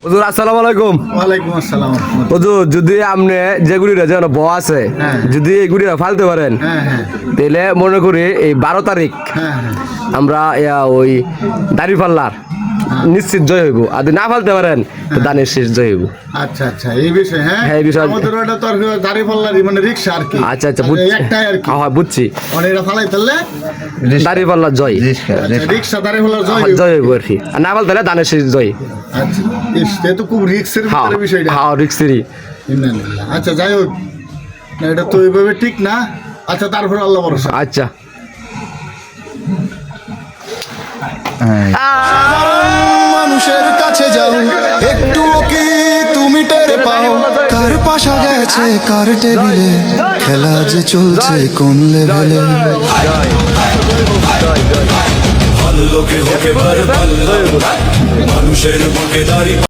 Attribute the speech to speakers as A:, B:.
A: হুজুর আসসালামু আলাইকুম।
B: ওয়ালাইকুম আসসালাম।
A: হুজুর যদি আপনি যে গুড়িটা যেন বউ আছে যদি এই গুড়িটা ফালতে পারেন তাহলে মনে করি এই 12 তারিখ আমরা ওই দাঁড়িপাল্লার নিশ্চিত জয় হইব, আর যদি না ফালতে পারেন তো দানের শেষ জয় হইব।
B: আচ্ছা আচ্ছা, এই বিষয়
A: হ্যাঁ, এই বিষয়।
B: আমাদের ওটা তো আর দাঁড়িপাল্লারই মানে রিক্সা আর কি।
A: আচ্ছা আচ্ছা, বুঝছি।
B: একটাই আর কি।
A: হ্যাঁ বুঝছি,
B: মানে এটা ফালাই তাহলে
A: দাঁড়িপাল্লার জয়,
B: রিক্সা দাঁড়িপাল্লার জয়
A: জয় হইব আর কি, আর না ফালতে হলে দানের শেষ জয়।
B: আচ্ছা, এটা তো খুব রিক্সের
A: হ্যাঁ
B: ভিতরে বিষয়টা।
A: হ্যাঁ রিক্সেরই।
B: আচ্ছা যাই হোক, না, এটা তো এইভাবে ঠিক না। আচ্ছা তারপর আল্লাহ ভরসা।
A: আচ্ছা
C: মানুষের কাছে যাও একটু কি তুমি টের পাও কার পাশা গেছে কার টেবিলে খেলা যে চলছে কোন লেভেলে
D: ভালো লোকে হোকে বার ভালো মানুষের বুকে দাঁড়ি